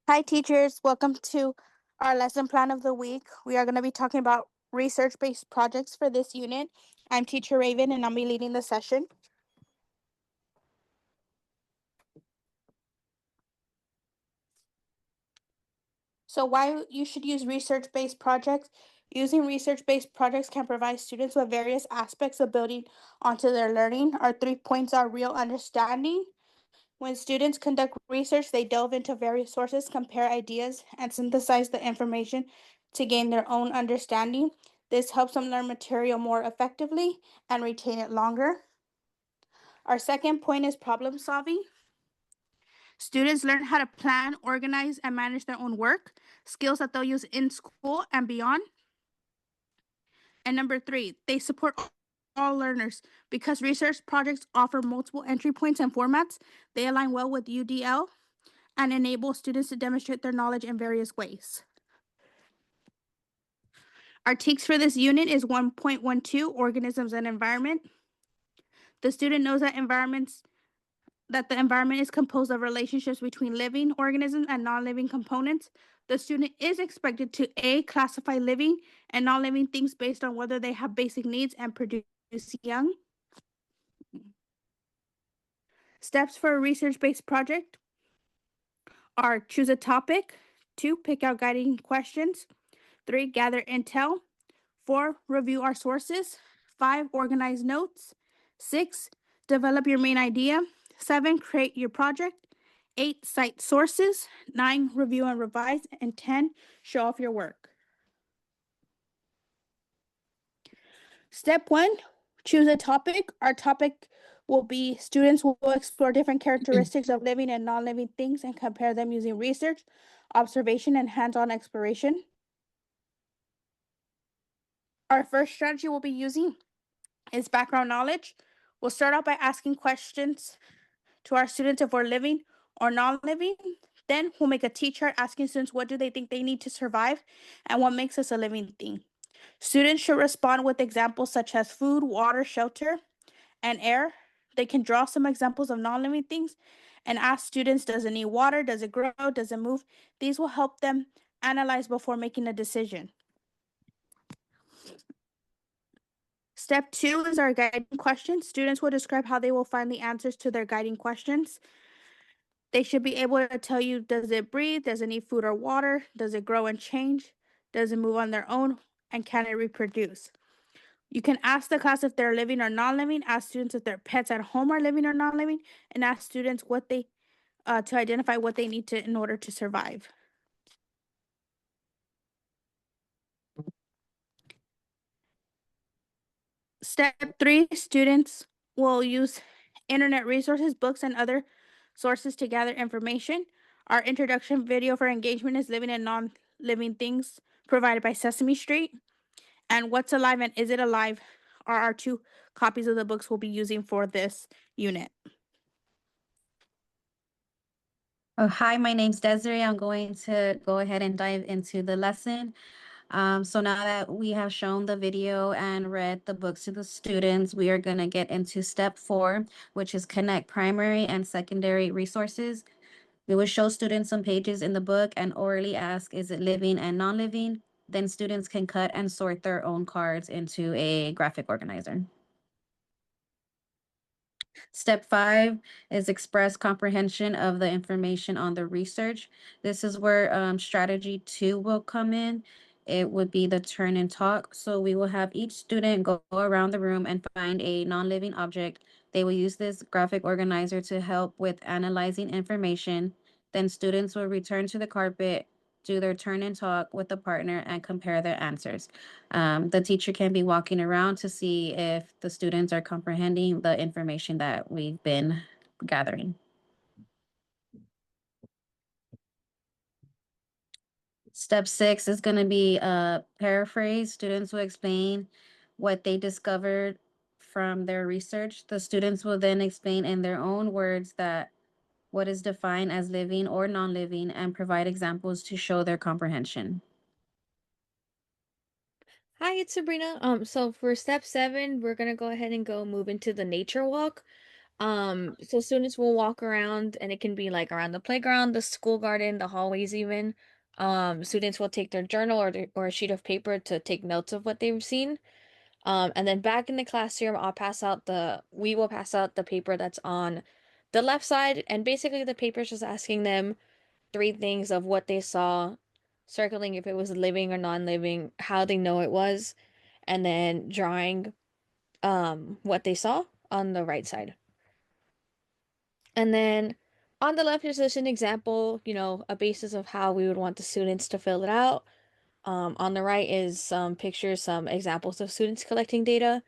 Hi, teachers. Welcome to our lesson plan of the week. We are going to be talking about research-based projects for this unit. I'm Teacher Raven, and I'll be leading the session. So why you should use research-based projects? Using research-based projects can provide students with various aspects of building onto their learning. Our 3 points are real understanding. When students conduct research, they delve into various sources, compare ideas, and synthesize the information to gain their own understanding. This helps them learn material more effectively and retain it longer. Our second point is problem solving. Students learn how to plan, organize, and manage their own work, skills that they'll use in school and beyond. And number 3, they support all learners. Because research projects offer multiple entry points and formats, they align well with UDL and enable students to demonstrate their knowledge in various ways. Our TEKS for this unit is 1.12, organisms and environment. The student knows that the environment is composed of relationships between living organisms and non-living components. The student is expected to A, classify living and non-living things based on whether they have basic needs and produce young. Steps for a research-based project are choose a topic, 2, pick out guiding questions, 3, gather intel, 4, review our sources, 5, organize notes, 6, develop your main idea, 7, create your project, 8, cite sources, 9, review and revise, and 10, show off your work. Step 1, choose a topic. Our topic will be students will explore different characteristics of living and non-living things and compare them using research, observation, and hands-on exploration. Our first strategy we'll be using is background knowledge. We'll start out by asking questions to our students if we're living or non-living. Then we'll make a T-chart asking students what do they think they need to survive and what makes us a living thing. Students should respond with examples such as food, water, shelter, and air. They can draw some examples of non-living things and ask students, does it need water? Does it grow? Does it move? These will help them analyze before making a decision. Step 2 is our guiding questions. Students will describe how they will find the answers to their guiding questions. They should be able to tell you, does it breathe? Does it need food or water? Does it grow and change? Does it move on their own? And can it reproduce? You can ask the class if they're living or non-living, ask students if their pets at home are living or non-living, and ask students what they to identify what they need to in order to survive. Step 3, students will use internet resources, books, and other sources to gather information. Our introduction video for engagement is Living and Non-Living Things, provided by Sesame Street. And What's Alive and Is It Alive are our 2 copies of the books we'll be using for this unit. Oh, hi, my name's Desiree. I'm going to go ahead and dive into the lesson. So now that we have shown the video and read the books to the students, we are going to get into step 4, which is connect primary and secondary resources. We will show students some pages in the book and orally ask, is it living and non-living? Then students can cut and sort their own cards into a graphic organizer. Step 5 is express comprehension of the information on the research. This is where strategy 2 will come in. It would be the turn and talk. So we will have each student go around the room and find a non-living object. They will use this graphic organizer to help with analyzing information. Then students will return to the carpet, do their turn and talk with the partner, and compare their answers. The teacher can be walking around to see if the students are comprehending the information that we've been gathering. Step 6 is going to be paraphrase. Students will explain what they discovered from their research. The students will then explain in their own words that what is defined as living or non-living and provide examples to show their comprehension. Hi, it's Sabrina. So for step 7, we're gonna go ahead and move into the nature walk. So students will walk around and it can be like around the playground, the school garden, the hallways even. Students will take their journal or a sheet of paper to take notes of what they've seen. And then back in the classroom, we will pass out the paper that's on the left side. And basically the paper is just asking them three things of what they saw, circling if it was living or non-living, how they know it was, and then drawing what they saw on the right side. And then on the left is just an example, a basis of how we would want the students to fill it out. On the right is some pictures, some examples of students collecting data.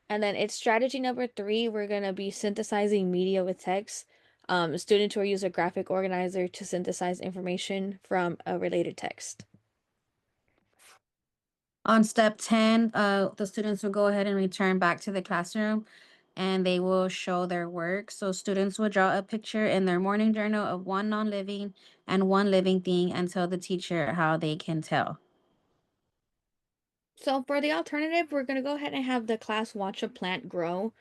And then it's strategy number three. We're going to be synthesizing media with text. Students will use a graphic organizer to synthesize information from a related text. On step 10, the students will go ahead and return back to the classroom and they will show their work. So students will draw a picture in their morning journal of one non-living and one living thing and tell the teacher how they can tell. So for the alternative, we're going to go ahead and have the class watch a plant grow.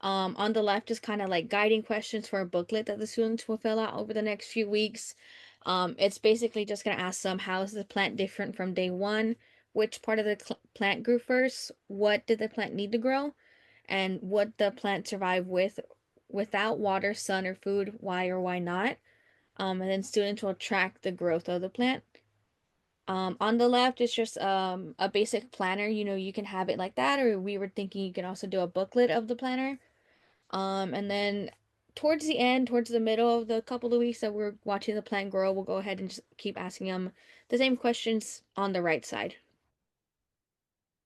On the left is kind of like guiding questions for a booklet that the students will fill out over the next few weeks. It's basically just going to ask them how is the plant different from day one, which part of the plant grew first, what did the plant need to grow, and what the plant survived without water, sun, or food, why or why not. And then students will track the growth of the plant. On the left is just a basic planner. You can have it like that, or we were thinking you can also do a booklet of the planner. And then towards the end, towards the middle of the couple of weeks that we're watching the plant grow, we'll go ahead and just keep asking them the same questions on the right side.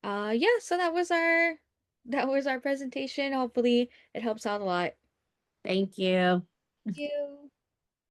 Yeah, so that was our presentation. Hopefully it helps out a lot. Thank you. Thank you.